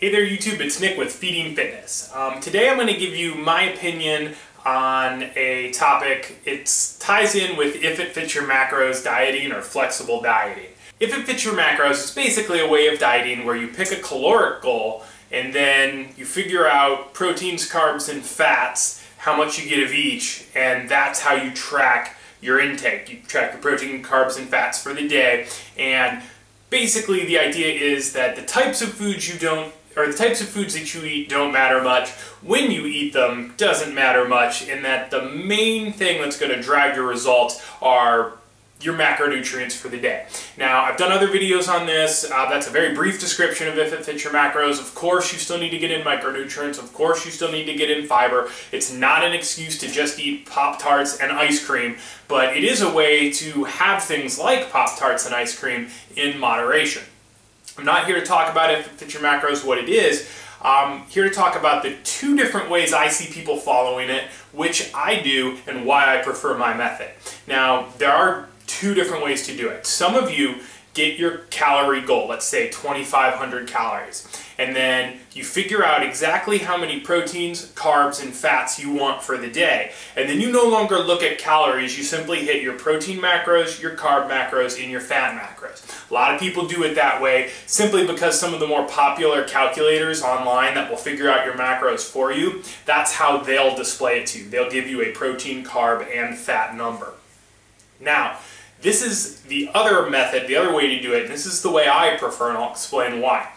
Hey there YouTube, it's Nick with Feeding Fitness. Today I'm going to give you my opinion on a topic. It ties in with if it fits your macros dieting or flexible dieting. If it fits your macros, it's basically a way of dieting where you pick a caloric goal and then you figure out proteins, carbs, and fats, how much you get of each, and that's how you track your intake. You track your protein, carbs, and fats for the day, and basically the idea is that the types of foods that you eat don't matter much. When you eat them doesn't matter much, and that the main thing that's going to drive your results are your macronutrients for the day. Now, I've done other videos on this. That's a very brief description of if it fits your macros. Of course, you still need to get in micronutrients. Of course, you still need to get in fiber. It's not an excuse to just eat Pop-Tarts and ice cream, but it is a way to have things like Pop-Tarts and ice cream in moderation. I'm not here to talk about if it fits your macros, what it is. I'm here to talk about the two different ways I see people following it, which I do, and why I prefer my method. Now, there are two different ways to do it. Some of you get your calorie goal, let's say 2,500 calories, and then you figure out exactly how many proteins, carbs, and fats you want for the day. And then you no longer look at calories, you simply hit your protein macros, your carb macros, and your fat macros. A lot of people do it that way simply because some of the more popular calculators online that will figure out your macros for you, that's how they'll display it to you. They'll give you a protein, carb, and fat number. Now, this is the other method, the other way to do it, and this is the way I prefer, and I'll explain why.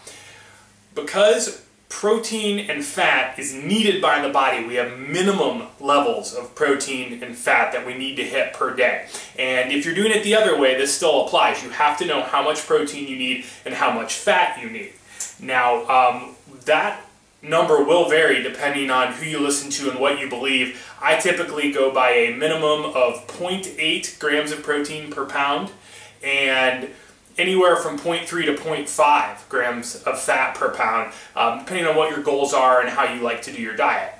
Because protein and fat is needed by the body, we have minimum levels of protein and fat that we need to hit per day. And if you're doing it the other way, this still applies. You have to know how much protein you need and how much fat you need. Now, that number will vary depending on who you listen to and what you believe. I typically go by a minimum of 0.8 grams of protein per pound and anywhere from 0.3 to 0.5 grams of fat per pound, depending on what your goals are and how you like to do your diet.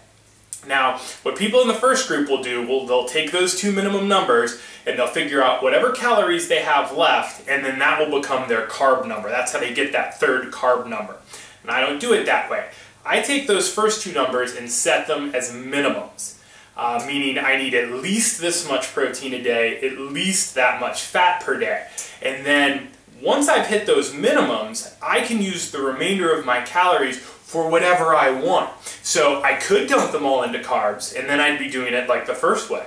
Now, what people in the first group will do, they'll take those two minimum numbers and they'll figure out whatever calories they have left, and then that will become their carb number. That's how they get that third carb number. And I don't do it that way. I take those first two numbers and set them as minimums, meaning I need at least this much protein a day, at least that much fat per day. And then once I've hit those minimums, I can use the remainder of my calories for whatever I want. So I could dump them all into carbs, and then I'd be doing it like the first way.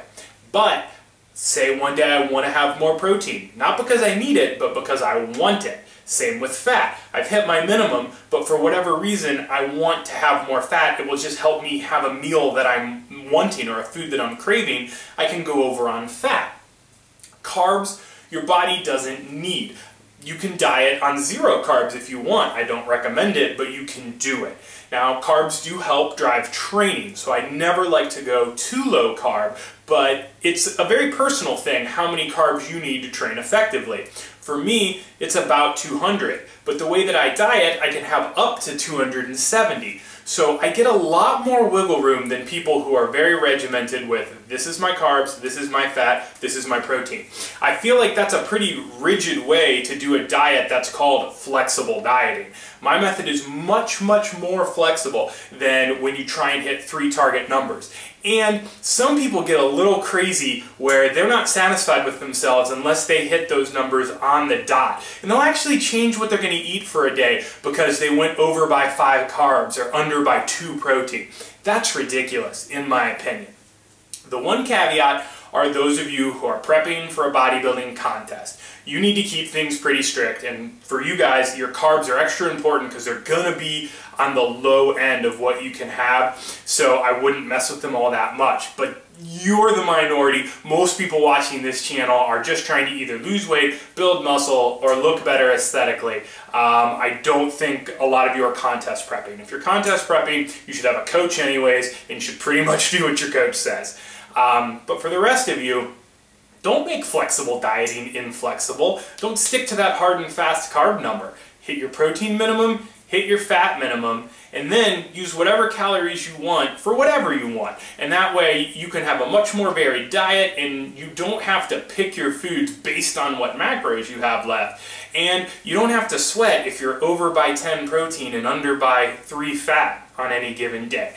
But say one day I want to have more protein, not because I need it, but because I want it. Same with fat. I've hit my minimum, but for whatever reason I want to have more fat. It will just help me have a meal that I'm wanting or a food that I'm craving. I can go over on fat. Carbs, your body doesn't need. You can diet on 0 carbs if you want. I don't recommend it, but you can do it. Now, carbs do help drive training, so I never like to go too low carb, but it's a very personal thing how many carbs you need to train effectively. For me, it's about 200, but the way that I diet, I can have up to 270. So I get a lot more wiggle room than people who are very regimented with, this is my carbs, this is my fat, this is my protein. I feel like that's a pretty rigid way to do a diet that's called flexible dieting. My method is much, much more flexible than when you try and hit 3 target numbers. And some people get a little crazy where they're not satisfied with themselves unless they hit those numbers on the dot. And they'll actually change what they're going to eat for a day because they went over by 5 carbs or under by 2 protein. That's ridiculous, in my opinion. The one caveat are those of you who are prepping for a bodybuilding contest. You need to keep things pretty strict, and for you guys, your carbs are extra important because they're going to be on the low end of what you can have, so I wouldn't mess with them all that much. But you're the minority. Most people watching this channel are just trying to either lose weight, build muscle, or look better aesthetically. I don't think a lot of you are contest prepping. If you're contest prepping, you should have a coach anyways, and you should pretty much do what your coach says. But for the rest of you, don't make flexible dieting inflexible. Don't stick to that hard and fast carb number. Hit your protein minimum, hit your fat minimum, and then use whatever calories you want for whatever you want. And that way you can have a much more varied diet, and you don't have to pick your foods based on what macros you have left. And you don't have to sweat if you're over by 10 protein and under by 3 fat on any given day.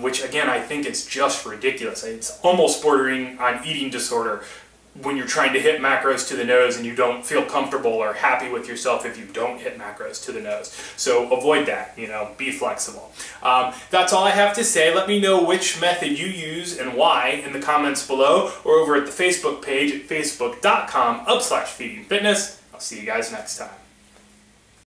Which again, I think it's just ridiculous. It's almost bordering on eating disorder when you're trying to hit macros to the nose and you don't feel comfortable or happy with yourself if you don't hit macros to the nose. So avoid that, be flexible. That's all I have to say. Let me know which method you use and why in the comments below, or over at the Facebook page at facebook.com/feedingfitness. I'll see you guys next time.